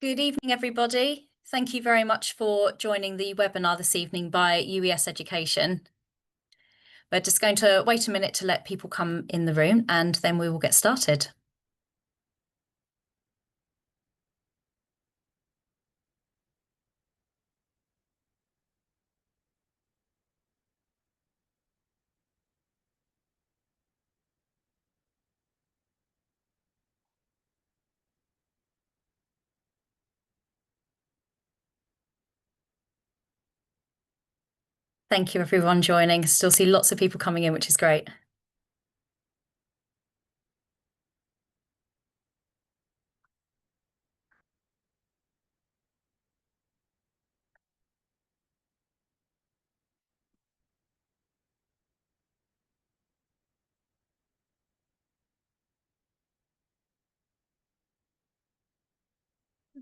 Good evening, everybody. Thank you very much for joining the webinar this evening by UES Education. We're just going to wait a minute to let people come in the room and then we will get started. Thank you, everyone joining. Still see lots of people coming in, which is great.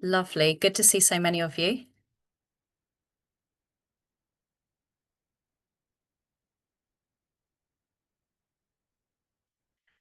Lovely. Good to see so many of you.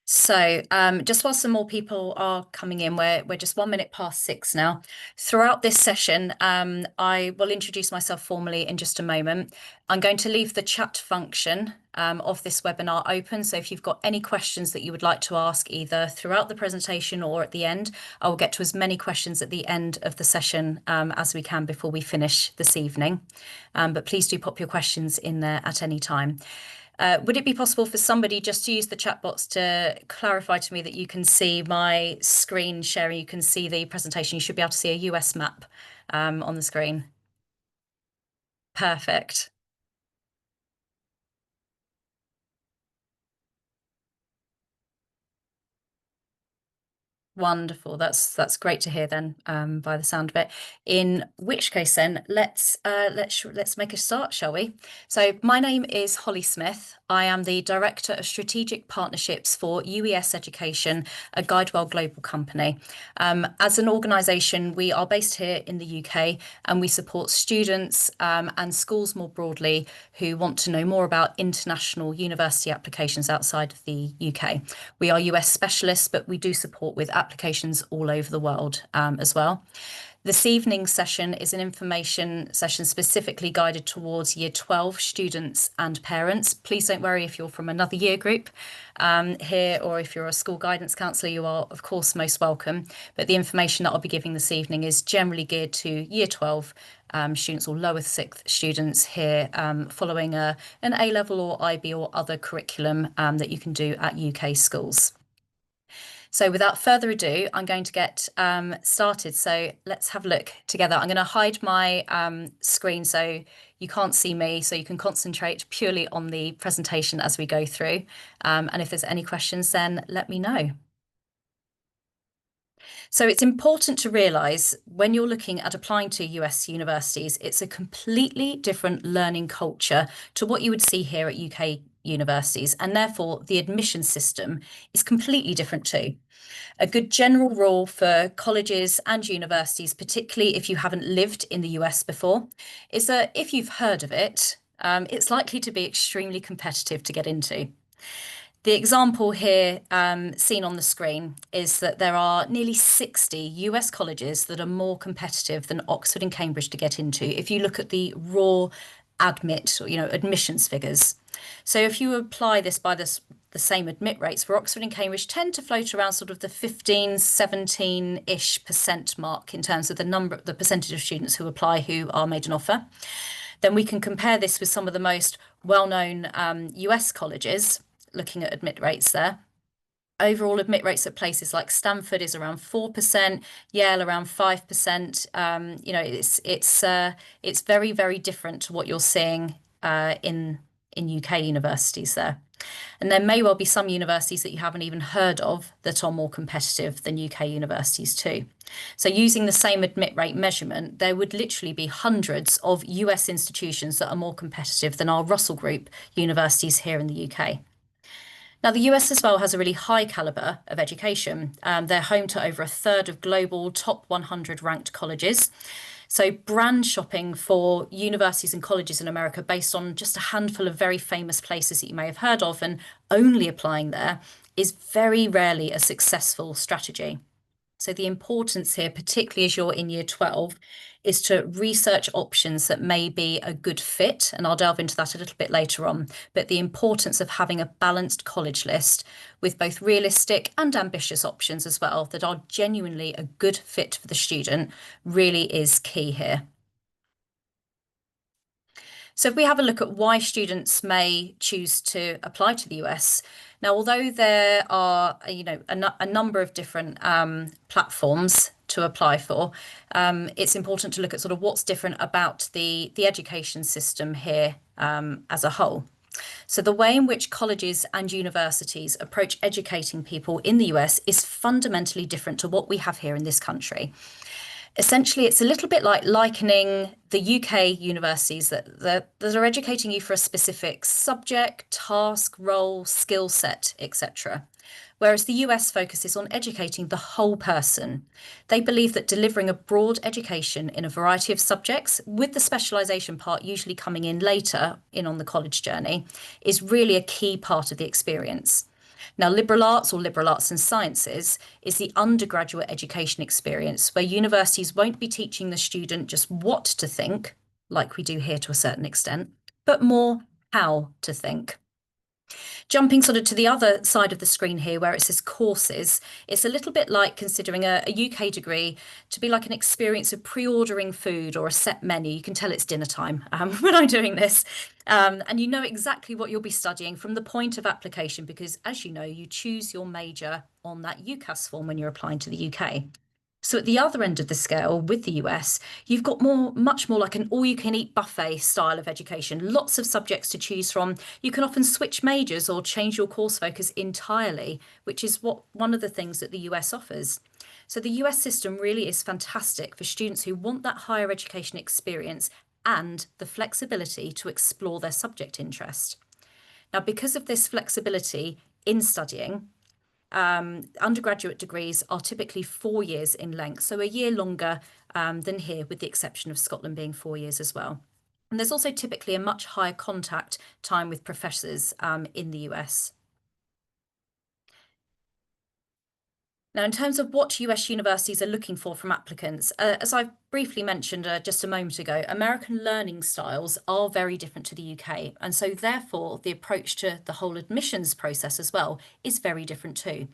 So, just while some more people are coming in, we're just 1 minute past 6 now. Throughout this session, I will introduce myself formally in just a moment. I'm going to leave the chat function of this webinar open. So if you've got any questions that you would like to ask either throughout the presentation or at the end, I will get to as many questions at the end of the session as we can before we finish this evening. But please do pop your questions in there at any time. Would it be possible for somebody just to use the chat box to clarify to me that you can see my screen sharing, you can see the presentation, you should be able to see a US map on the screen. Perfect. Wonderful. That's great to hear then, by the sound of it. In which case then, let's make a start, shall we? So my name is Holly Smith. I am the Director of Strategic Partnerships for UES Education, a Guidewell global company. As an organisation, we are based here in the UK and we support students and schools more broadly who want to know more about international university applications outside of the UK. We are US specialists, but we do support with applications all over the world as well. This evening's session is an information session specifically guided towards Year 12 students and parents. Please don't worry if you're from another year group here, or if you're a school guidance counsellor, you are of course most welcome. But the information that I'll be giving this evening is generally geared to Year 12 students or lower sixth students here following an A-level or IB or other curriculum that you can do at UK schools. So without further ado, I'm going to get started. So let's have a look together. I'm going to hide my screen so you can't see me, so you can concentrate purely on the presentation as we go through. And if there's any questions, then let me know. So it's important to realise when you're looking at applying to US universities, it's a completely different learning culture to what you would see here at UK universities, and therefore the admission system is completely different too. A good general rule for colleges and universities, particularly if you haven't lived in the US before, is that if you've heard of it, it's likely to be extremely competitive to get into. The example here seen on the screen is that there are nearly 60 US colleges that are more competitive than Oxford and Cambridge to get into if you look at the raw admissions figures. So if you apply this by the same admit rates for Oxford and Cambridge tend to float around sort of the 15, 17-ish% mark in terms of the percentage of students who apply who are made an offer. Then we can compare this with some of the most well-known US colleges, looking at admit rates there. Overall admit rates at places like Stanford is around 4%, Yale around 5%. It's very, very different to what you're seeing in UK universities there. And there may well be some universities that you haven't even heard of that are more competitive than UK universities too. So using the same admit rate measurement, there would literally be hundreds of US institutions that are more competitive than our Russell Group universities here in the UK. Now, the US as well has a really high caliber of education. They're home to over a third of global top 100 ranked colleges. So brand shopping for universities and colleges in America based on just a handful of very famous places that you may have heard of and only applying there is very rarely a successful strategy. So the importance here, particularly as you're in year 12, is to research options that may be a good fit, and I'll delve into that a little bit later on. But the importance of having a balanced college list with both realistic and ambitious options as well that are genuinely a good fit for the student really is key here. So if we have a look at why students may choose to apply to the US, now, although there are, a number of different platforms to apply for, it's important to look at sort of what's different about the education system here as a whole. So the way in which colleges and universities approach educating people in the US is fundamentally different to what we have here in this country. Essentially, it's a little bit like likening the UK universities that are educating you for a specific subject, task, role, skill set, etc. Whereas the US focuses on educating the whole person. They believe that delivering a broad education in a variety of subjects, with the specialisation part usually coming in later in on the college journey, is really a key part of the experience. Now, liberal arts or liberal arts and sciences is the undergraduate education experience where universities won't be teaching the student just what to think, like we do here to a certain extent, but more how to think. Jumping sort of to the other side of the screen here where it says courses, it's a little bit like considering a UK degree to be like an experience of pre-ordering food or a set menu. You can tell it's dinner time when I'm doing this. And you know exactly what you'll be studying from the point of application because, as you know, you choose your major on that UCAS form when you're applying to the UK. So at the other end of the scale with the US, you've got much more like an all-you-can-eat buffet style of education, lots of subjects to choose from. You can often switch majors or change your course focus entirely, which is one of the things that the US offers. So the US system really is fantastic for students who want that higher education experience and the flexibility to explore their subject interest. Now, because of this flexibility in studying, undergraduate degrees are typically 4 years in length, so a year longer than here, with the exception of Scotland being 4 years as well. And there's also typically a much higher contact time with professors in the US. Now, in terms of what US universities are looking for from applicants, as I briefly mentioned just a moment ago, American learning styles are very different to the UK. And so therefore, the approach to the whole admissions process as well is very different too.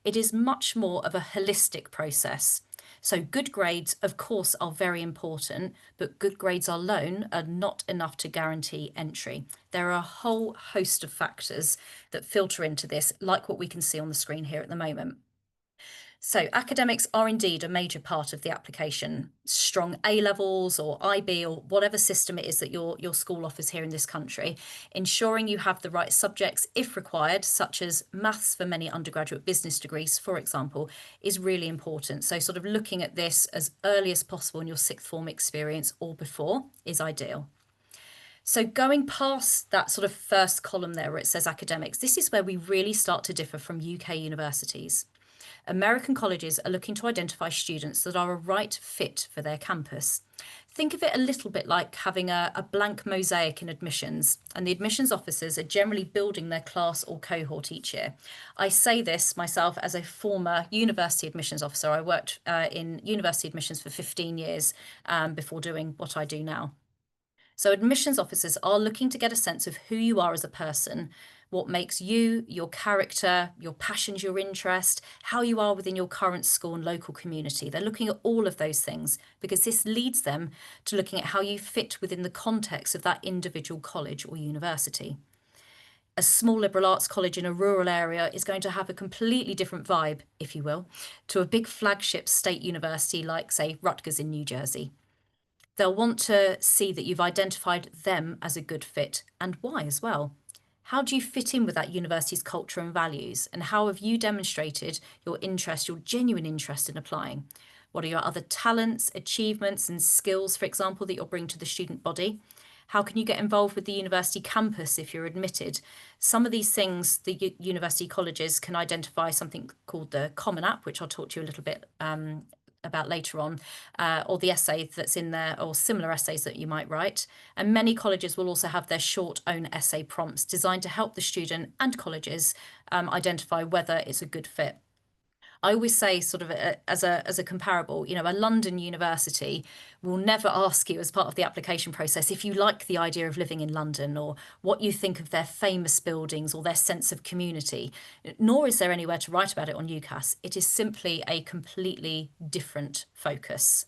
It is much more of a holistic process. So good grades, of course, are very important, but good grades alone are not enough to guarantee entry. There are a whole host of factors that filter into this, like what we can see on the screen here at the moment. So academics are indeed a major part of the application. Strong A levels or IB or whatever system it is that your school offers here in this country, ensuring you have the right subjects if required, such as maths for many undergraduate business degrees, for example, is really important. So sort of looking at this as early as possible in your sixth form experience or before is ideal. So going past that sort of first column there where it says academics, this is where we really start to differ from UK universities. American colleges are looking to identify students that are a right fit for their campus. Think of it a little bit like having a blank mosaic in admissions, and the admissions officers are generally building their class or cohort each year. I say this myself as a former university admissions officer. I worked in university admissions for 15 years before doing what I do now. So admissions officers are looking to get a sense of who you are as a person, what makes you, your character, your passions, your interest, how you are within your current school and local community. They're looking at all of those things because this leads them to looking at how you fit within the context of that individual college or university. A small liberal arts college in a rural area is going to have a completely different vibe, if you will, to a big flagship state university like, say, Rutgers in New Jersey. They'll want to see that you've identified them as a good fit and why as well. How do you fit in with that university's culture and values? And how have you demonstrated your interest, your genuine interest in applying? What are your other talents, achievements, and skills, for example, that you'll bring to the student body? How can you get involved with the university campus if you're admitted? Some of these things, the university colleges can identify something called the Common App, which I'll talk to you a little bit about later on, or the essay that's in there, or similar essays that you might write. And many colleges will also have their short own essay prompts designed to help the student and colleges identify whether it's a good fit. I always say, sort of as a comparable, a London university will never ask you as part of the application process if you like the idea of living in London or what you think of their famous buildings or their sense of community. Nor is there anywhere to write about it on UCAS. It is simply a completely different focus.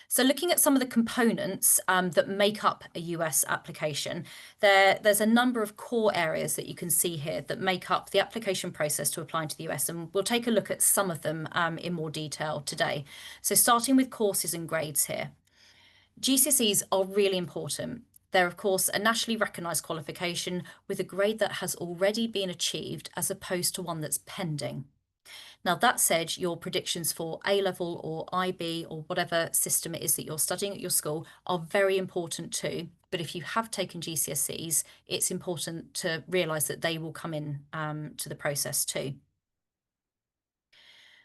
So looking at some of the components that make up a US application, there's a number of core areas that you can see here that make up the application process to apply to the US, and we'll take a look at some of them in more detail today. So starting with courses and grades here. GCSEs are really important. They're, of course, a nationally recognised qualification with a grade that has already been achieved as opposed to one that's pending. Now, that said, your predictions for A level or IB or whatever system it is that you're studying at your school are very important too. But if you have taken GCSEs, it's important to realise that they will come in to the process too.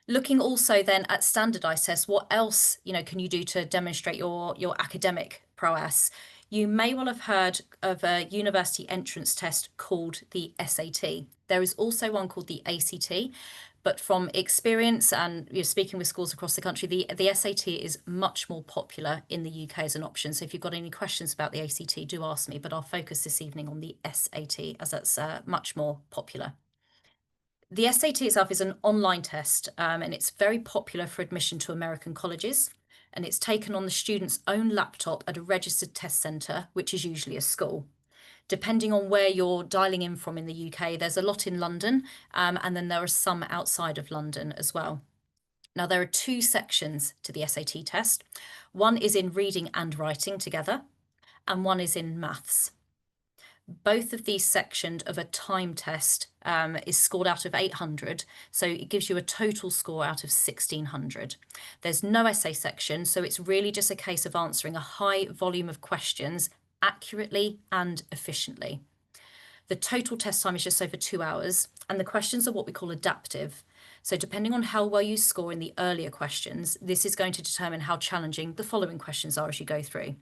Looking also then at standardised tests, what else can you do to demonstrate your academic prowess? You may well have heard of a university entrance test called the SAT. There is also one called the ACT, but from experience and speaking with schools across the country, the SAT is much more popular in the UK as an option. So if you've got any questions about the ACT, do ask me, but I'll focus this evening on the SAT as that's much more popular. The SAT itself is an online test, and it's very popular for admission to American colleges, and it's taken on the student's own laptop at a registered test centre, which is usually a school. Depending on where you're dialing in from in the UK, there's a lot in London, and then there are some outside of London as well. Now, there are two sections to the SAT test. One is in reading and writing together, and one is in maths. Both of these sections of a time test is scored out of 800, so it gives you a total score out of 1600. There's no essay section, so it's really just a case of answering a high volume of questions accurately and efficiently. The total test time is just over 2 hours, and the questions are what we call adaptive. So depending on how well you score in the earlier questions, this is going to determine how challenging the following questions are as you go through.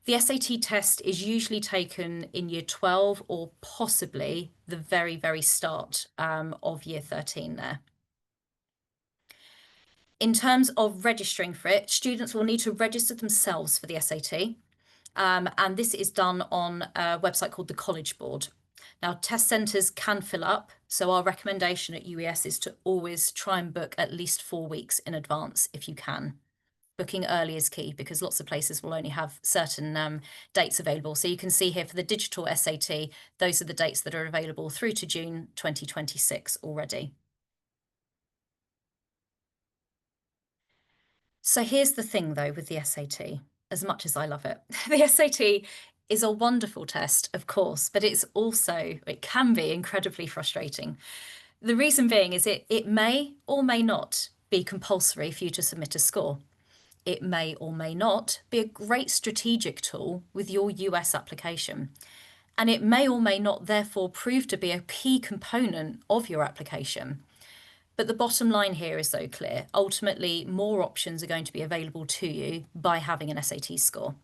The SAT test is usually taken in year 12 or possibly the very, very start of year 13 there. In terms of registering for it, students will need to register themselves for the SAT. And this is done on a website called the College Board. Now, test centres can fill up, so our recommendation at UES is to always try and book at least 4 weeks in advance if you can. Booking early is key because lots of places will only have certain dates available. So you can see here for the digital SAT, those are the dates that are available through to June 2026 already. So here's the thing though with the SAT, as much as I love it, the SAT is a wonderful test, of course, but it can be incredibly frustrating. The reason being is it may or may not be compulsory for you to submit a score. It may or may not be a great strategic tool with your US application. And it may or may not therefore prove to be a key component of your application. But the bottom line here is so clear. Ultimately, more options are going to be available to you by having an SAT score.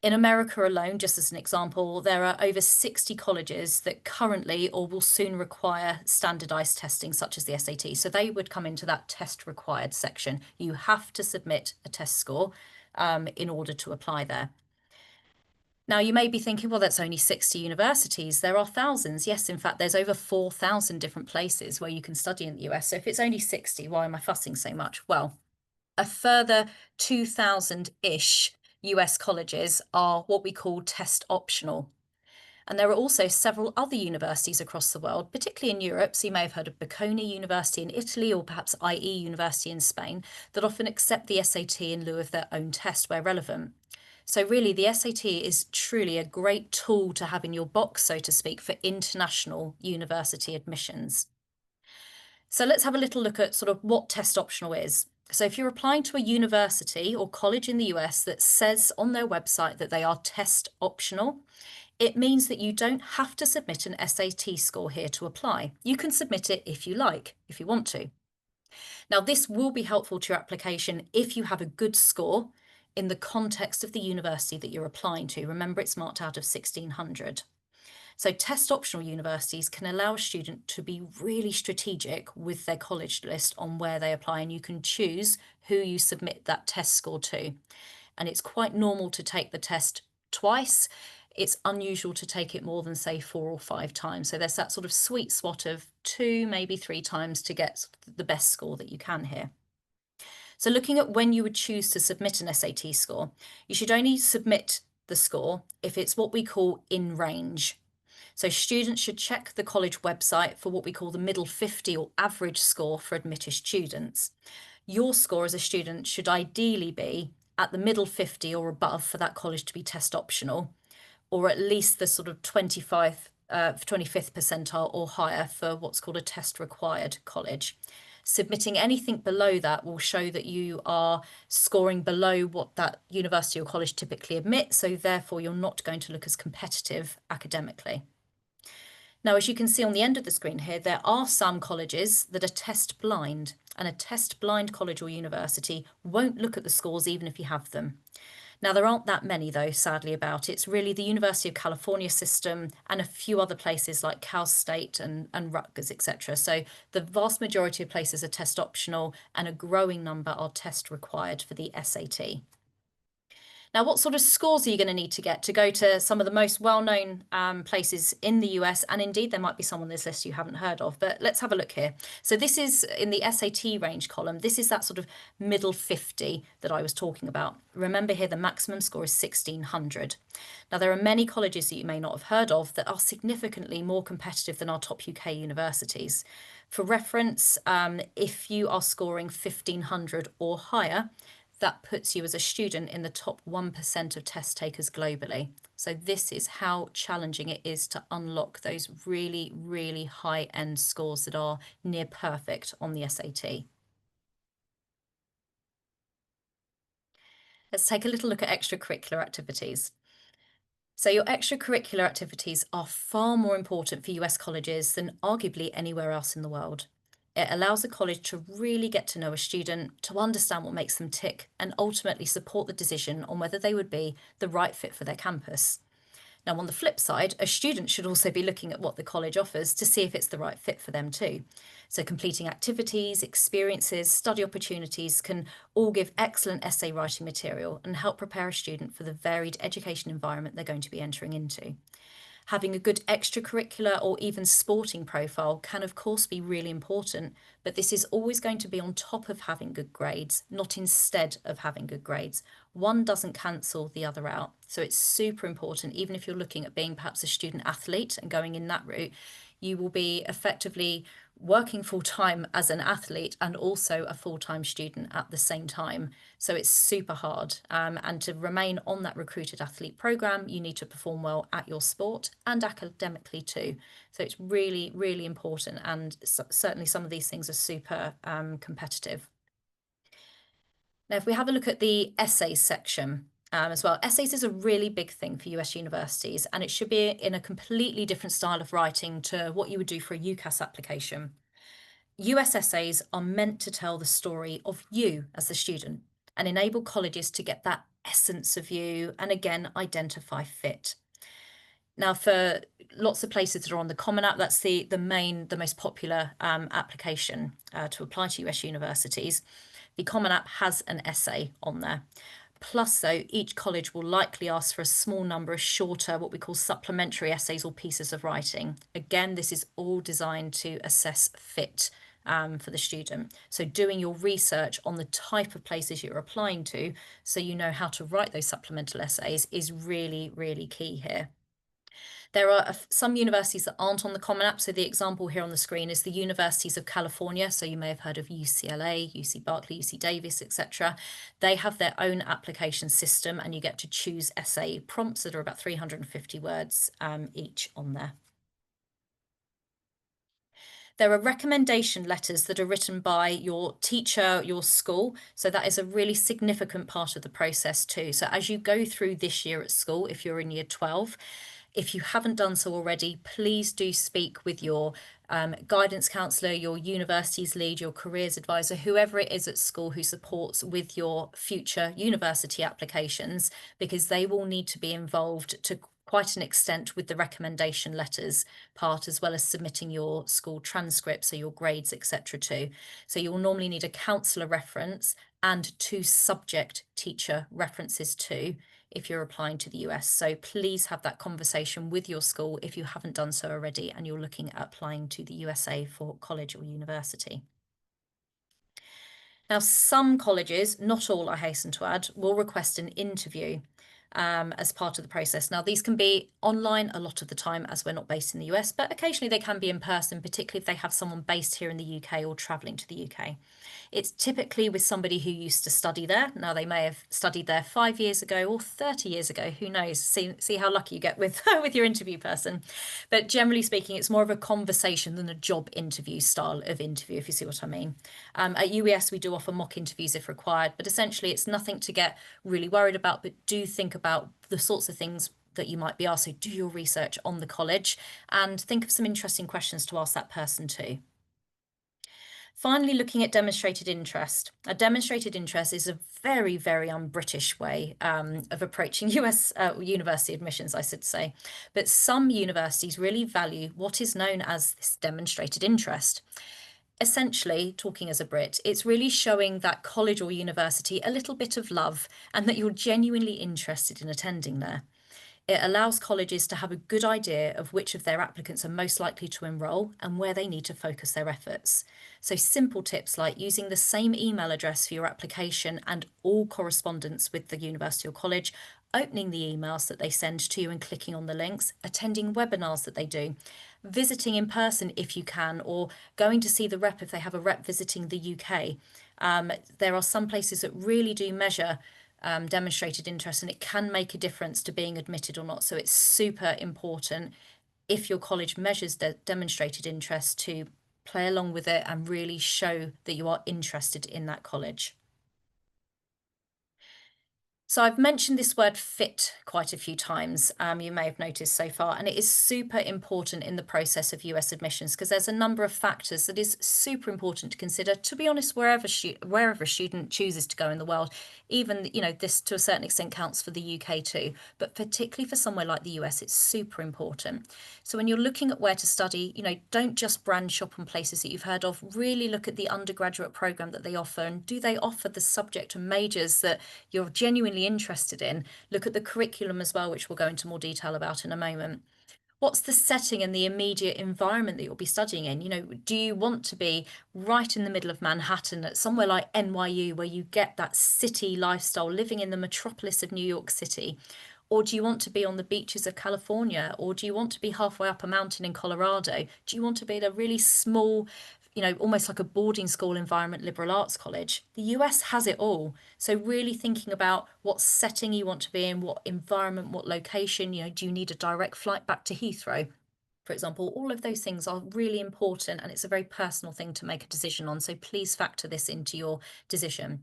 In America alone, just as an example, there are over 60 colleges that currently or will soon require standardised testing such as the SAT. So they would come into that test required section. You have to submit a test score in order to apply there. Now, you may be thinking, well, that's only 60 universities. There are thousands. Yes, in fact, there's over 4,000 different places where you can study in the US. So if it's only 60, why am I fussing so much? Well, a further 2,000-ish US colleges are what we call test optional. And there are also several other universities across the world, particularly in Europe. So you may have heard of Bocconi University in Italy or perhaps IE University in Spain that often accept the SAT in lieu of their own test where relevant. So really, the SAT is truly a great tool to have in your box, so to speak, for international university admissions. So let's have a little look at sort of what test optional is. So if you're applying to a university or college in the US that says on their website that they are test optional, it means that you don't have to submit an SAT score here to apply. You can submit it if you like, if you want to. Now, this will be helpful to your application if you have a good score in the context of the university that you're applying to. Remember, it's marked out of 1600. So test optional universities can allow a student to be really strategic with their college list on where they apply, and you can choose who you submit that test score to. And it's quite normal to take the test twice. It's unusual to take it more than, say, 4 or 5 times. So there's that sort of sweet spot of 2, maybe 3 times to get the best score that you can here. So looking at when you would choose to submit an SAT score, you should only submit the score if it's what we call in range. So students should check the college website for what we call the middle 50 or average score for admitted students. Your score as a student should ideally be at the middle 50 or above for that college to be test optional, or at least the sort of 25th percentile or higher for what's called a test required college. Submitting anything below that will show that you are scoring below what that university or college typically admit, so therefore you're not going to look as competitive academically. Now, as you can see on the end of the screen here, there are some colleges that are test blind, and a test blind college or university won't look at the scores even if you have them. Now, there aren't that many, though, sadly, about it. It's really the University of California system and a few other places like Cal State and Rutgers, etc. So the vast majority of places are test optional, and a growing number are test required for the SAT. Now, what sort of scores are you going to need to get to go to some of the most well-known places in the US? And indeed, there might be some on this list you haven't heard of, but let's have a look here. So this is in the SAT range column. This is that sort of middle 50 that I was talking about. Remember here, the maximum score is 1600. Now, there are many colleges that you may not have heard of that are significantly more competitive than our top UK universities. For reference, if you are scoring 1500 or higher, that puts you as a student in the top 1% of test takers globally. So this is how challenging it is to unlock those really, really high-end scores that are near perfect on the SAT. Let's take a little look at extracurricular activities. So your extracurricular activities are far more important for US colleges than arguably anywhere else in the world. It allows a college to really get to know a student, to understand what makes them tick, and ultimately support the decision on whether they would be the right fit for their campus. Now, on the flip side, a student should also be looking at what the college offers to see if it's the right fit for them too. So completing activities, experiences, study opportunities can all give excellent essay writing material and help prepare a student for the varied education environment they're going to be entering into. Having a good extracurricular or even sporting profile can, of course, be really important, but this is always going to be on top of having good grades, not instead of having good grades. One doesn't cancel the other out. So it's super important, even if you're looking at being perhaps a student athlete and going in that route, you will be effectively working full-time as an athlete and also a full-time student at the same time. So it's super hard. And to remain on that recruited athlete program, you need to perform well at your sport and academically too. So it's really, really important. And certainly some of these things are super competitive. Now, if we have a look at the essays section as well, essays is a really big thing for US universities, and it should be in a completely different style of writing to what you would do for a UCAS application. US essays are meant to tell the story of you as the student and enable colleges to get that essence of you and again identify fit. Now, for lots of places that are on the Common App, that's the most popular application to apply to US universities. The Common App has an essay on there. Plus, though, each college will likely ask for a small number of shorter, what we call supplementary essays or pieces of writing. Again, this is all designed to assess fit for the student. So doing your research on the type of places you're applying to, so you know how to write those supplemental essays, is really, really key here. There are some universities that aren't on the Common App. So the example here on the screen is the universities of California. So you may have heard of UCLA, UC Berkeley, UC Davis, etc. They have their own application system, and you get to choose essay prompts that are about 350 words each on there. There are recommendation letters that are written by your teacher, your school. So that is a really significant part of the process too. So as you go through this year at school, if you're in year 12, if you haven't done so already, please do speak with your guidance counsellor, your university's lead, your careers advisor, whoever it is at school who supports with your future university applications, because they will need to be involved to quite an extent with the recommendation letters part, as well as submitting your school transcripts, so your grades, etc. too. So you'll normally need a counsellor reference and 2 subject teacher references too, if you're applying to the US. So please have that conversation with your school if you haven't done so already and you're looking at applying to the USA for college or university. Now, some colleges, not all I hasten to add, will request an interview as part of the process. Now, these can be online a lot of the time as we're not based in the US, but occasionally they can be in person, particularly if they have someone based here in the UK or travelling to the UK. It's typically with somebody who used to study there. Now, they may have studied there 5 years ago or 30 years ago. Who knows? See how lucky you get with, with your interview person. But generally speaking, it's more of a conversation than a job interview style of interview, if you see what I mean. At UES, we do offer mock interviews if required, but essentially it's nothing to get really worried about, but do think about the sorts of things that you might be asked. So do your research on the college and think of some interesting questions to ask that person too. Finally, looking at demonstrated interest. A demonstrated interest is a very, very un-British way of approaching US university admissions, I should say. But some universities really value what is known as this demonstrated interest. Essentially, talking as a Brit, it's really showing that college or university a little bit of love and that you're genuinely interested in attending there. It allows colleges to have a good idea of which of their applicants are most likely to enrol and where they need to focus their efforts. So simple tips like using the same email address for your application and all correspondence with the university or college, opening the emails that they send to you and clicking on the links, attending webinars that they do, visiting in person if you can, or going to see the rep if they have a rep visiting the UK. There are some places that really do measure demonstrated interest, and it can make a difference to being admitted or not. So it's super important if your college measures demonstrated interest to play along with it and really show that you are interested in that college. So I've mentioned this word fit quite a few times, you may have noticed so far, and it is super important in the process of US admissions because there's a number of factors that is super important to consider, to be honest, wherever a student chooses to go in the world. Even, this to a certain extent counts for the UK too, but particularly for somewhere like the US, it's super important. So when you're looking at where to study, don't just brand shop on places that you've heard of, really look at the undergraduate program that they offer, and do they offer the subject and majors that you're genuinely interested in. Look at the curriculum as well, which we'll go into more detail about in a moment. What's the setting and the immediate environment that you'll be studying in? Do you want to be right in the middle of Manhattan at somewhere like NYU where you get that city lifestyle, living in the metropolis of New York City? Or do you want to be on the beaches of California? Or do you want to be halfway up a mountain in Colorado? Do you want to be at a really small, almost like a boarding school environment, liberal arts college? The US has it all. So really thinking about what setting you want to be in, what environment, what location, do you need a direct flight back to Heathrow? For example, all of those things are really important and it's a very personal thing to make a decision on. So please factor this into your decision.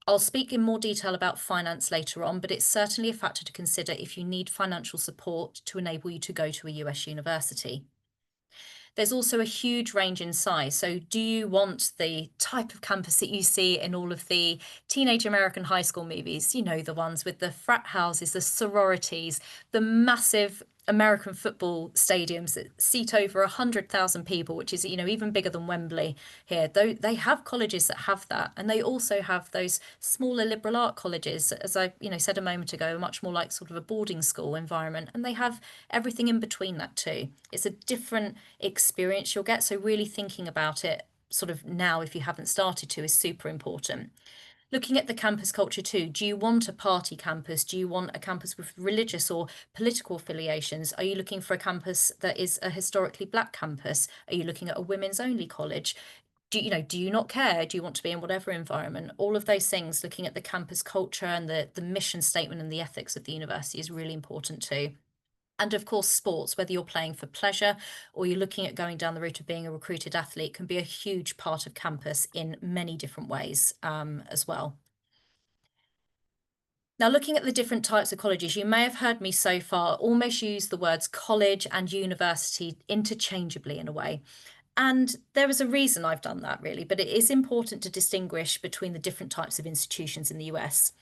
I'll speak in more detail about finance later on, but it's certainly a factor to consider if you need financial support to enable you to go to a US university. There's also a huge range in size. So do you want the type of campus that you see in all of the teenage American high school movies? The ones with the frat houses, the sororities, the massive American football stadiums that seat over 100,000 people, which is, even bigger than Wembley here. Though they have colleges that have that, and they also have those smaller liberal art colleges, as I, said a moment ago, much more like sort of a boarding school environment, and they have everything in between that too. It's a different experience you'll get. So really thinking about it sort of now, if you haven't started to, is super important. Looking at the campus culture too, do you want a party campus? Do you want a campus with religious or political affiliations? Are you looking for a campus that is a historically black campus? Are you looking at a women's only college? Do you not care? Do you want to be in whatever environment? All of those things, looking at the campus culture and the mission statement and the ethics of the university is really important too. And of course, sports, whether you're playing for pleasure or you're looking at going down the route of being a recruited athlete, can be a huge part of campus in many different ways as well. Now, looking at the different types of colleges, you may have heard me so far almost use the words college and university interchangeably in a way. And there is a reason I've done that, really, but it is important to distinguish between the different types of institutions in the US.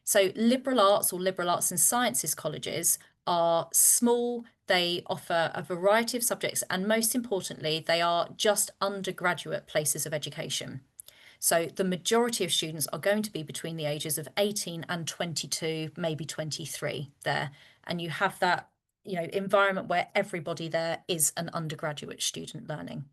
So liberal arts or liberal arts and sciences colleges are small, they offer a variety of subjects, and most importantly, they are just undergraduate places of education. So the majority of students are going to be between the ages of 18 and 22, maybe 23 there. And you have that, environment where everybody there is an undergraduate student learning,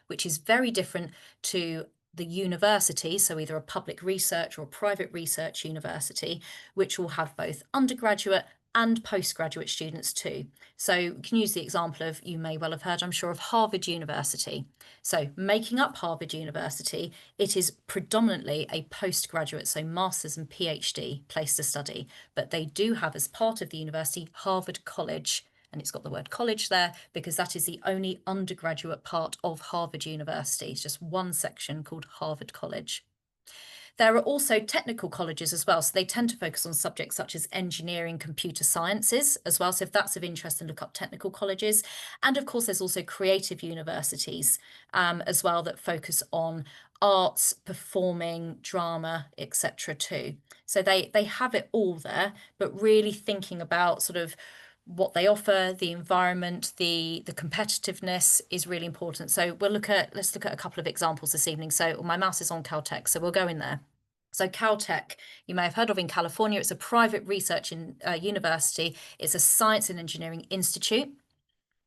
which is very different to the university, so either a public research or a private research university, which will have both undergraduate and postgraduate students too. So you can use the example of, you may well have heard, I'm sure, of Harvard University. So making up Harvard University, it is predominantly a postgraduate, so master's and PhD place to study, but they do have as part of the university Harvard College. And it's got the word college there because that is the only undergraduate part of Harvard University. It's just one section called Harvard College. There are also technical colleges as well, so they tend to focus on subjects such as engineering, computer sciences as well. So if that's of interest, then look up technical colleges. And of course, there's also creative universities as well that focus on arts, performing, drama, etc. too. So they have it all there, but really thinking about sort of what they offer, the environment, the competitiveness is really important. So let's look at a couple of examples this evening. So my mouse is on Caltech, so we'll go in there. So Caltech, you may have heard of in California. It's a private research university. It's a science and engineering institute.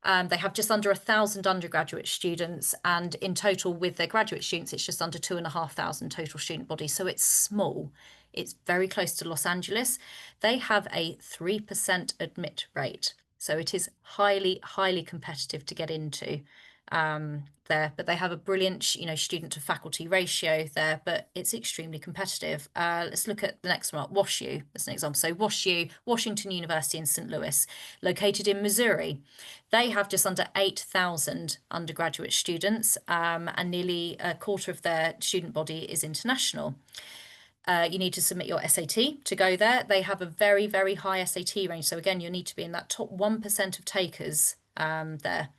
They have just under 1,000 undergraduate students, and in total with their graduate students, it's just under 2,500 total student body. So it's small. It's very close to Los Angeles. They have a 3% admit rate. So it is highly, highly competitive to get into there, but they have a brilliant, student to faculty ratio there, but it's extremely competitive. Let's look at the next one, WashU as an example. So WashU, Washington University in St. Louis, located in Missouri. They have just under 8,000 undergraduate students, and nearly a quarter of their student body is international. You need to submit your SAT to go there. They have a very, very high SAT range. So again, you need to be in that top 1% of takers there.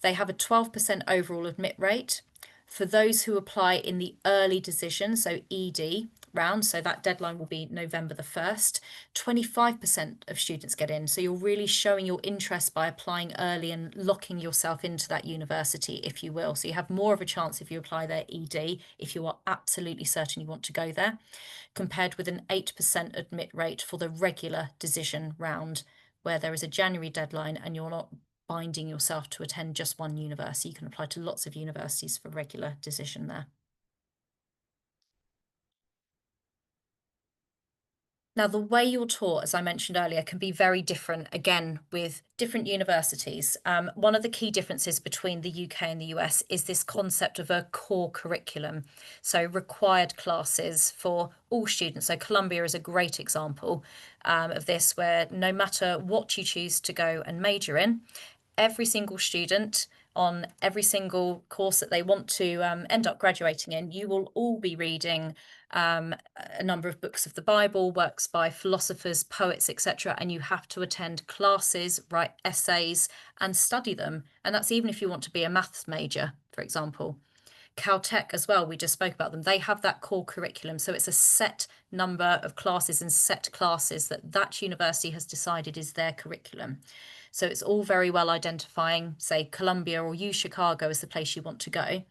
They have a 12% overall admit rate. For those who apply in the early decision, so ED round, so that deadline will be November the 1st, 25% of students get in. So you're really showing your interest by applying early and locking yourself into that university, if you will. So you have more of a chance if you apply there ED, if you are absolutely certain you want to go there, compared with an 8% admit rate for the regular decision round, where there is a January deadline and you're not binding yourself to attend just one university. You can apply to lots of universities for regular decision there. Now, the way you're taught, as I mentioned earlier, can be very different, again, with different universities. One of the key differences between the UK and the US is this concept of a core curriculum. So required classes for all students. So Columbia is a great example of this, where no matter what you choose to go and major in, every single student on every single course that they want to end up graduating in, you will all be reading a number of books of the Bible, works by philosophers, poets, etc. And you have to attend classes, write essays, and study them. And that's even if you want to be a maths major, for example. Caltech as well, we just spoke about them. They have that core curriculum. So it's a set number of classes and set classes that university has decided is their curriculum. So it's all very well identifying, say, Columbia or Chicago as the place you want to go.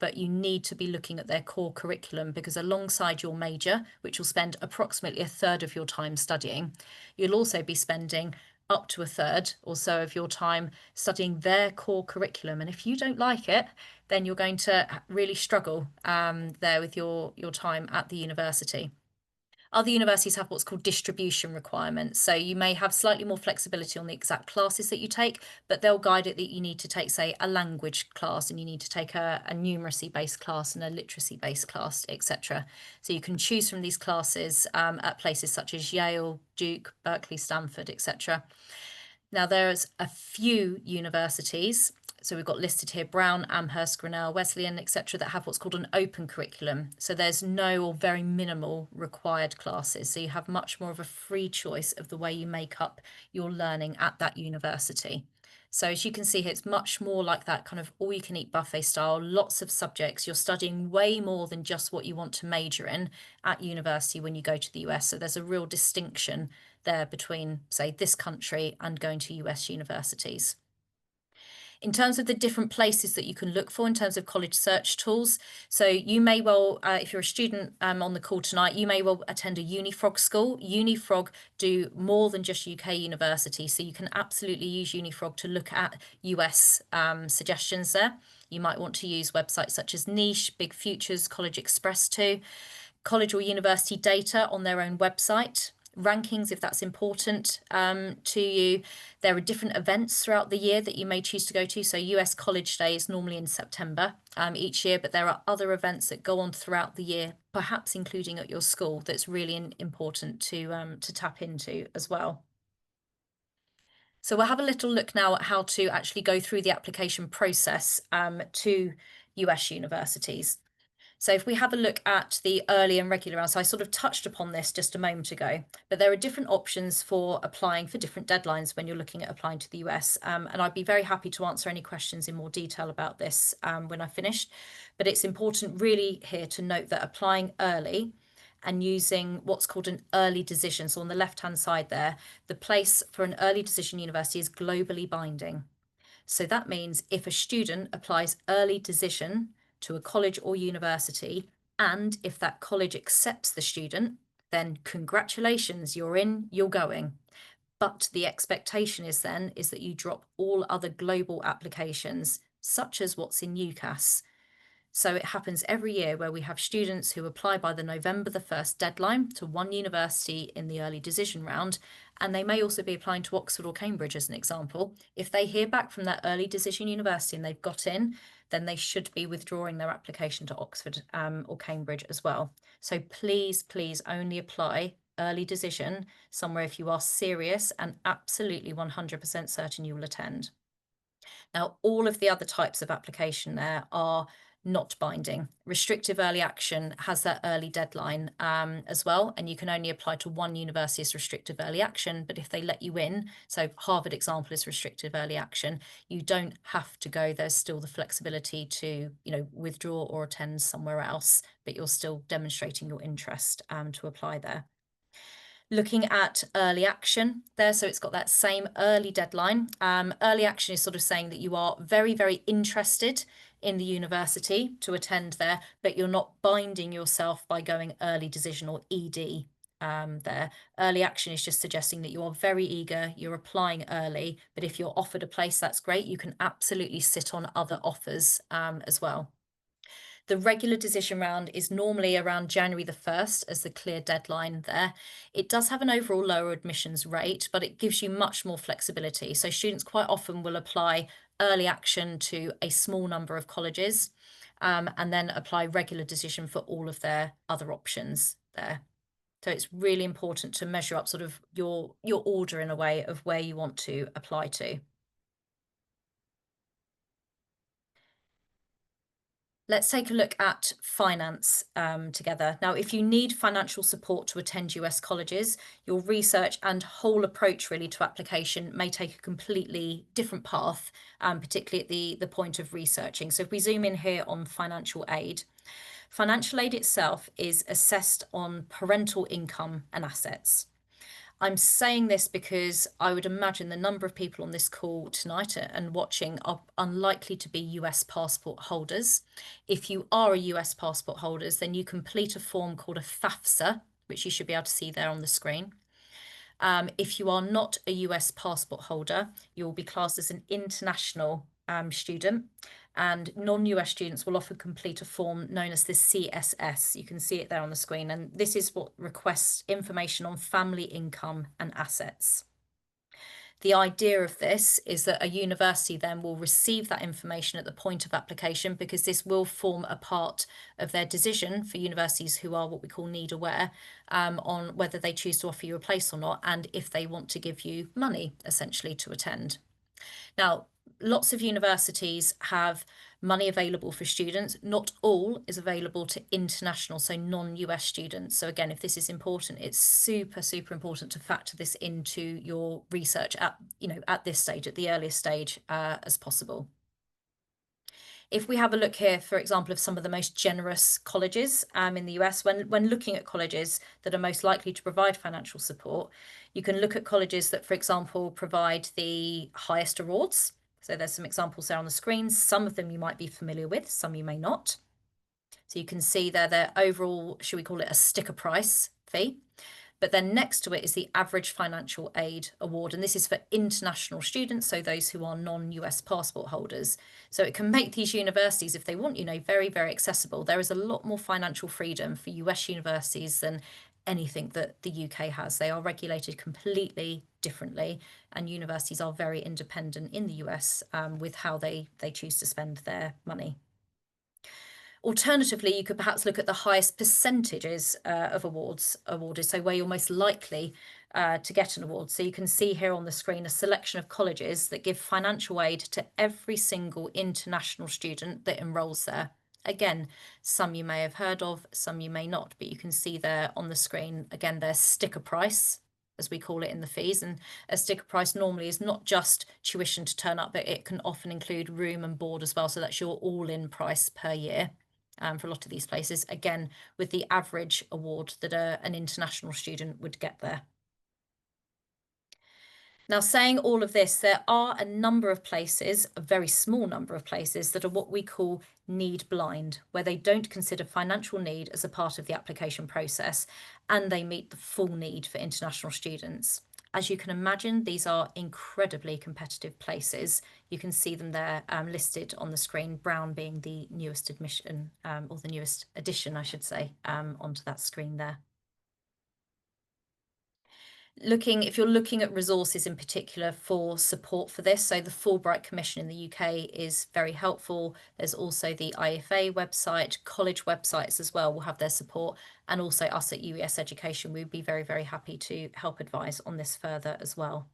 But you need to be looking at their core curriculum, because alongside your major, which will spend approximately a third of your time studying, you'll also be spending up to a third or so of your time studying their core curriculum. And if you don't like it, then you're going to really struggle there with your time at the university. Other universities have what's called distribution requirements. So you may have slightly more flexibility on the exact classes that you take, but they'll guide it that you need to take, say, a language class, and you need to take a numeracy-based class and a literacy-based class, etc. So you can choose from these classes at places such as Yale, Duke, Berkeley, Stanford, etc. Now, there's a few universities, so we've got listed here Brown, Amherst, Grinnell, Wesleyan, etc., that have what's called an open curriculum. So there's no or very minimal required classes. So you have much more of a free choice of the way you make up your learning at that university. So as you can see here, it's much more like that kind of all-you-can-eat buffet style, lots of subjects. You're studying way more than just what you want to major in at university when you go to the US. So there's a real distinction there between, say, this country and going to US universities. In terms of the different places that you can look for in terms of college search tools, so you may well, if you're a student on the call tonight, you may well attend a UniFrog school. UniFrog do more than just UK universities, so you can absolutely use UniFrog to look at US suggestions there. You might want to use websites such as Niche, Big Futures, College Express too. College or university data on their own website, rankings if that's important to you. There are different events throughout the year that you may choose to go to. So US College Day is normally in September each year, but there are other events that go on throughout the year, perhaps including at your school, that's really important to tap into as well. So we'll have a little look now at how to actually go through the application process to US universities. So if we have a look at the early and regular rounds, so I sort of touched upon this just a moment ago, but there are different options for applying for different deadlines when you're looking at applying to the US. And I'd be very happy to answer any questions in more detail about this when I finish. But it's important really here to note that applying early and using what's called an early decision. So on the left-hand side there, the place for an early decision university is globally binding. So that means if a student applies early decision to a college or university, and if that college accepts the student, then congratulations, you're in, you're going. But the expectation is that you drop all other global applications, such as what's in UCAS. So it happens every year where we have students who apply by the November the 1st deadline to one university in the early decision round, and they may also be applying to Oxford or Cambridge as an example. If they hear back from that early decision university and they've got in, then they should be withdrawing their application to Oxford or Cambridge as well. So please, please only apply early decision somewhere if you are serious and absolutely 100% certain you will attend. Now, all of the other types of application there are not binding. Restrictive early action has that early deadline as well, and you can only apply to one university as restrictive early action, but if they let you in, so Harvard example is restrictive early action, you don't have to go. There's still the flexibility to, withdraw or attend somewhere else, but you're still demonstrating your interest to apply there. Looking at early action there, so it's got that same early deadline. Early action is sort of saying that you are very, very interested in the university to attend there, but you're not binding yourself by going early decision or ED there. Early action is just suggesting that you are very eager, you're applying early, but if you're offered a place, that's great. You can absolutely sit on other offers as well. The regular decision round is normally around January the 1st as the clear deadline there. It does have an overall lower admissions rate, but it gives you much more flexibility. So students quite often will apply early action to a small number of colleges and then apply regular decision for all of their other options there. So it's really important to measure up sort of your order in a way of where you want to apply to. Let's take a look at finance together. Now, if you need financial support to attend US colleges, your research and whole approach really to application may take a completely different path, particularly at the point of researching. So if we zoom in here on financial aid itself is assessed on parental income and assets. I'm saying this because I would imagine the number of people on this call tonight and watching are unlikely to be US passport holders. If you are a US passport holder, then you complete a form called a FAFSA, which you should be able to see there on the screen. If you are not a US passport holder, you will be classed as an international student, and non-US students will often complete a form known as the CSS. You can see it there on the screen, and this is what requests information on family income and assets. The idea of this is that a university then will receive that information at the point of application, because this will form a part of their decision for universities who are what we call need aware on whether they choose to offer you a place or not, and if they want to give you money essentially to attend. Now, lots of universities have money available for students. Not all is available to international, so non-US students. So again, if this is important, it's super, super important to factor this into your research at, at this stage, at the earliest stage as possible. If we have a look here, for example, of some of the most generous colleges in the US, when looking at colleges that are most likely to provide financial support, you can look at colleges that, for example, provide the highest awards. So there's some examples there on the screen. Some of them you might be familiar with, some you may not. So you can see there their overall, should we call it a sticker price fee? But then next to it is the average financial aid award. And this is for international students, so those who are non-US passport holders. So it can make these universities, if they want, very, very accessible. There is a lot more financial freedom for US universities than anything that the UK has. They are regulated completely differently, and universities are very independent in the US with how they choose to spend their money. Alternatively, you could perhaps look at the highest percentages of awards awarded, so where you're most likely to get an award. So you can see here on the screen a selection of colleges that give financial aid to every single international student that enrolls there. Again, some you may have heard of, some you may not, but you can see there on the screen, again, their sticker price, as we call it in the fees. And a sticker price normally is not just tuition to turn up, but it can often include room and board as well. So that's your all-in price per year. For a lot of these places, again, with the average award that an international student would get there. Now, saying all of this, there are a number of places, a very small number of places, that are what we call need blind, where they don't consider financial need as a part of the application process, and they meet the full need for international students. As you can imagine, these are incredibly competitive places. You can see them there listed on the screen, Brown being the newest admission, or the newest addition, I should say, onto that screen there. If you're looking at resources in particular for support for this, so the Fulbright Commission in the UK is very helpful. There's also the IFA website, college websites as well will have their support, and also us at UES Education, we'd be very, very happy to help advise on this further as well.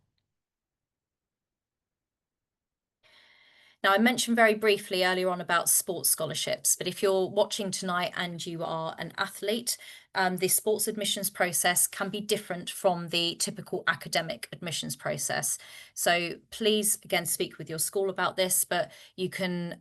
Now, I mentioned very briefly earlier on about sports scholarships, but if you're watching tonight and you are an athlete, the sports admissions process can be different from the typical academic admissions process. So please, again, speak with your school about this, but you can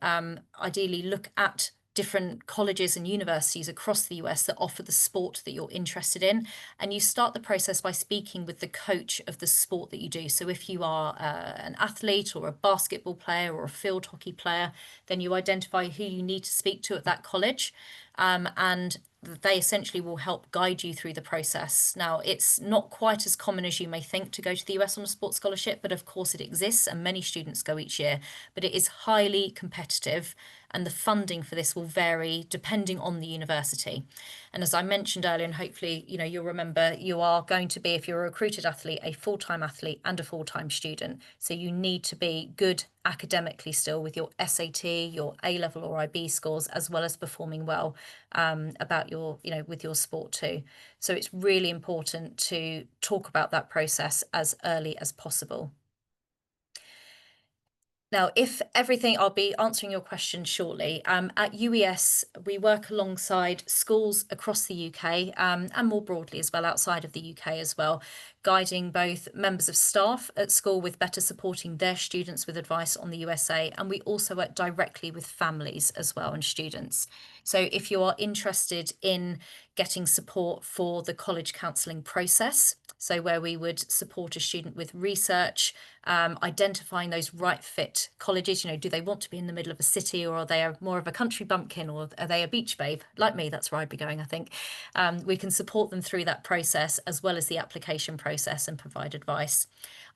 ideally look at different colleges and universities across the US that offer the sport that you're interested in. And you start the process by speaking with the coach of the sport that you do. So if you are an athlete or a basketball player or a field hockey player, then you identify who you need to speak to at that college. And they essentially will help guide you through the process. Now, it's not quite as common as you may think to go to the US on a sports scholarship, but of course it exists and many students go each year. But it is highly competitive, and the funding for this will vary depending on the university. And as I mentioned earlier, and hopefully you'll remember, you are going to be, if you're a recruited athlete, a full-time athlete and a full-time student. So you need to be good academically still with your SAT, your A-level or IB scores, as well as performing well about with your sport too. So it's really important to talk about that process as early as possible. Now, I'll be answering your question shortly. At UES, we work alongside schools across the UK and more broadly as well, outside of the UK as well, guiding both members of staff at school with better supporting their students with advice on the USA. And we also work directly with families as well and students. So if you are interested in getting support for the college counselling process, so where we would support a student with research, identifying those right fit colleges, do they want to be in the middle of a city, or are they more of a country bumpkin, or are they a beach babe? Like me, that's where I'd be going, I think. We can support them through that process as well as the application process and provide advice.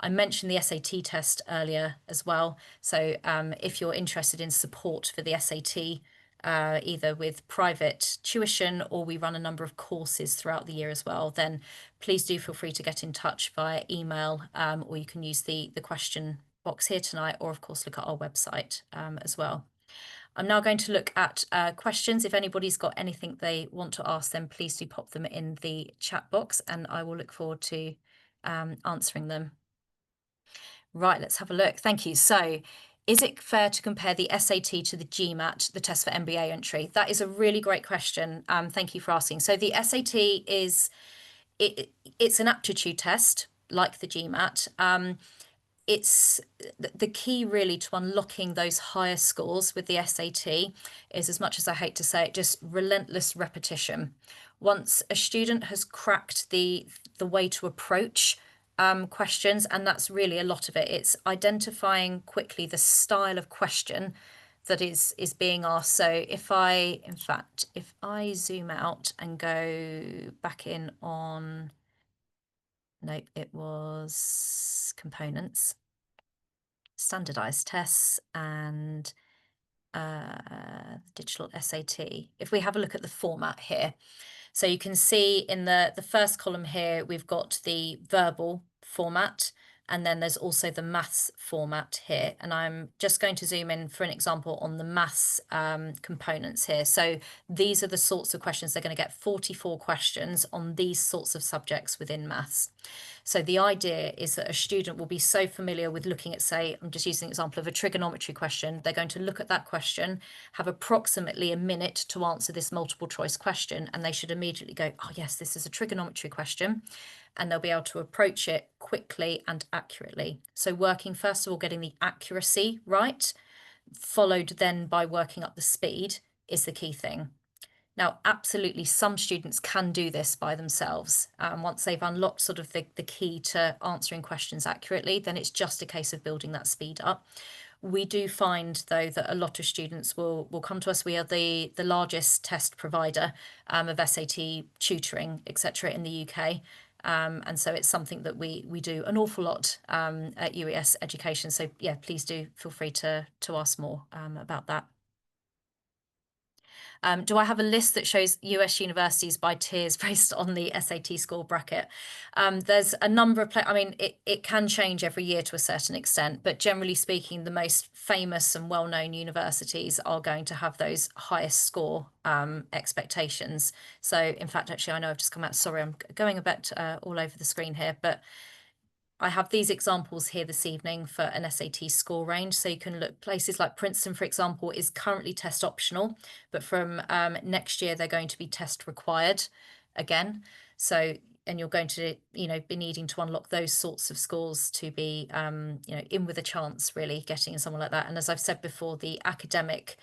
I mentioned the SAT test earlier as well. So if you're interested in support for the SAT, either with private tuition or we run a number of courses throughout the year as well, then please do feel free to get in touch via email, or you can use the question box here tonight, or of course look at our website as well. I'm now going to look at questions. If anybody's got anything they want to ask, then please do pop them in the chat box and I will look forward to answering them. Right, let's have a look. Thank you. So is it fair to compare the SAT to the GMAT, the test for MBA entry? That is a really great question. Thank you for asking. So the SAT is it's an aptitude test like the GMAT. It's the key really to unlocking those higher scores with the SAT is, as much as I hate to say it, just relentless repetition. Once a student has cracked the way to approach questions, and that's really a lot of it, it's identifying quickly the style of question that is being asked. So if I zoom out and go back in on, no, it was components, standardized tests, and digital SAT. If we have a look at the format here, so you can see in the first column here, we've got the verbal format, and then there's also the maths format here. And I'm just going to zoom in for an example on the maths components here. So these are the sorts of questions. They're going to get 44 questions on these sorts of subjects within maths. So the idea is that a student will be so familiar with looking at, say, I'm just using an example of a trigonometry question. They're going to look at that question, have approximately a minute to answer this multiple choice question, and they should immediately go, oh yes, this is a trigonometry question, and they'll be able to approach it quickly and accurately. So working, first of all, getting the accuracy right, followed then by working up the speed is the key thing. Now, absolutely, some students can do this by themselves. Once they've unlocked sort of the key to answering questions accurately, then it's just a case of building that speed up. We do find, though, that a lot of students will come to us. We are the largest test provider of SAT tutoring, etc., in the UK. And so it's something that we do an awful lot at UES Education. So yeah, please do feel free to ask more about that. Do I have a list that shows US universities by tiers based on the SAT score bracket? There's a number of, I mean, it can change every year to a certain extent, but generally speaking, the most famous and well-known universities are going to have those highest score expectations. So in fact, actually, I know I've just come out, sorry, I'm going a bit all over the screen here, but I have these examples here this evening for an SAT score range. So you can look, places like Princeton, for example, is currently test optional, but from next year, they're going to be test required again. So, and you're going to, be needing to unlock those sorts of scores to be, in with a chance, really, getting someone like that. And as I've said before, the academic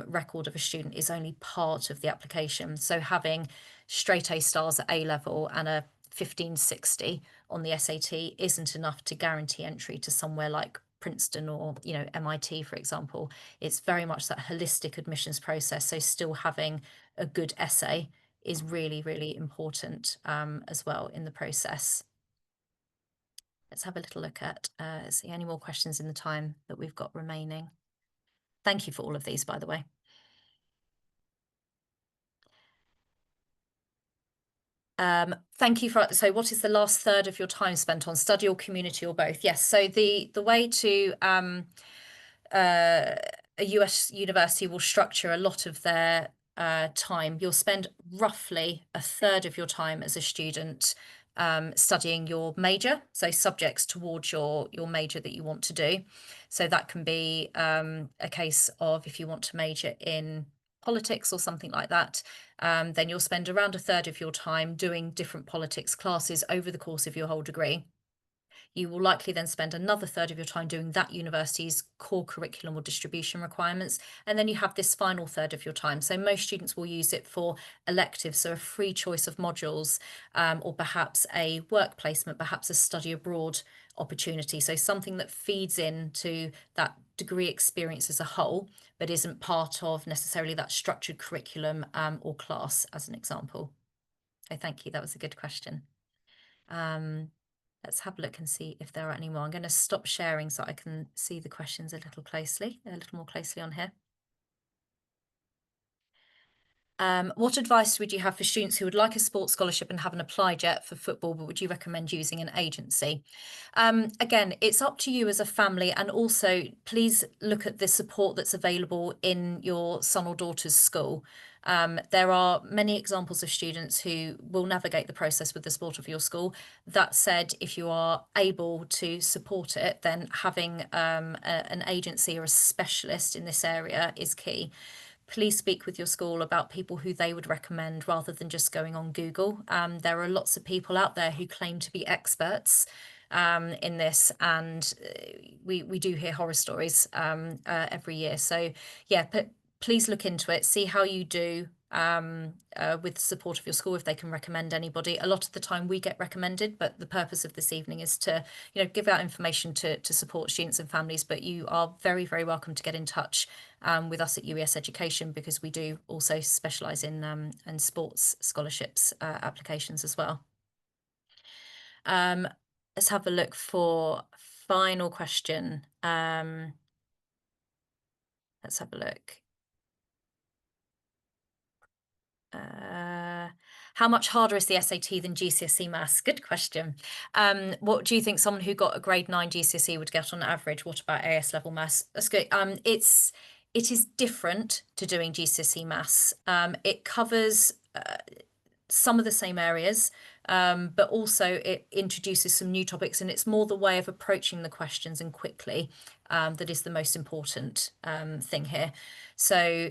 record of a student is only part of the application. So having straight A stars at A level and a 1560 on the SAT isn't enough to guarantee entry to somewhere like Princeton or MIT, for example. It's very much that holistic admissions process. So still having a good essay is really, really important as well in the process. Let's have a little look at see any more questions in the time that we've got remaining. Thank you for all of these, by the way. Thank you for, so what is the last third of your time spent on study or community or both? Yes, so the way to a US university will structure a lot of their time. You'll spend roughly a third of your time as a student studying your major, so subjects towards your major that you want to do. So that can be a case of, if you want to major in politics or something like that, then you'll spend around a third of your time doing different politics classes over the course of your whole degree. You will likely then spend another third of your time doing that university's core curriculum or distribution requirements. And then you have this final third of your time. So most students will use it for electives, so a free choice of modules, or perhaps a work placement, perhaps a study abroad opportunity. So something that feeds into that degree experience as a whole, but isn't part of necessarily that structured curriculum or class, as an example. So thank you. That was a good question. Let's have a look and see if there are any more. I'm going to stop sharing so I can see the questions a little more closely on here. What advice would you have for students who would like a sports scholarship and haven't applied yet for football, but would you recommend using an agency? Again, it's up to you as a family, and also please look at the support that's available in your son or daughter's school. There are many examples of students who will navigate the process with the support of your school. That said, if you are able to support it, then having an agency or a specialist in this area is key. Please speak with your school about people who they would recommend rather than just going on Google. There are lots of people out there who claim to be experts in this, and we do hear horror stories every year. So yeah, but please look into it, see how you do with the support of your school, if they can recommend anybody. A lot of the time we get recommended, but the purpose of this evening is to, give out information to support students and families. But you are very, very welcome to get in touch with us at UES Education, because we do also specialise in sports scholarships applications as well. Let's have a look for final question. Let's have a look. How much harder is the SAT than GCSE maths? Good question. What do you think someone who got a grade 9 GCSE would get on average? What about AS level maths? That's good. It is different to doing GCSE maths. It covers some of the same areas, but also it introduces some new topics, and it's more the way of approaching the questions and quickly that is the most important thing here. So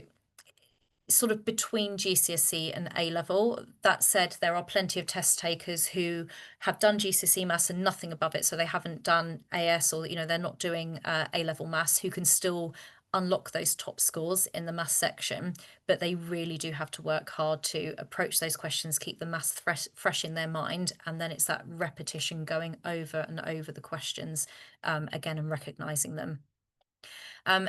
sort of between GCSE and A level. That said, there are plenty of test takers who have done GCSE maths and nothing above it, so they haven't done AS, or they're not doing A level maths, who can still unlock those top scores in the maths section, but they really do have to work hard to approach those questions, keep the maths fresh in their mind, and then it's that repetition, going over and over the questions again and recognizing them.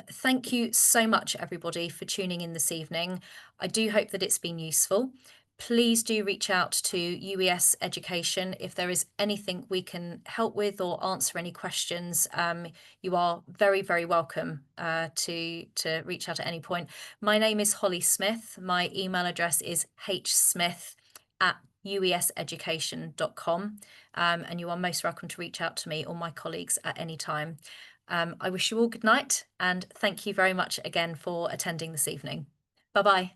Thank you so much, everybody, for tuning in this evening. I do hope that it's been useful. Please do reach out to UES Education if there is anything we can help with or answer any questions. You are very, very welcome to reach out at any point. My name is Holly Smith. My email address is hsmith@ueseducation.com, and you are most welcome to reach out to me or my colleagues at any time. I wish you all good night, and thank you very much again for attending this evening. Bye-bye.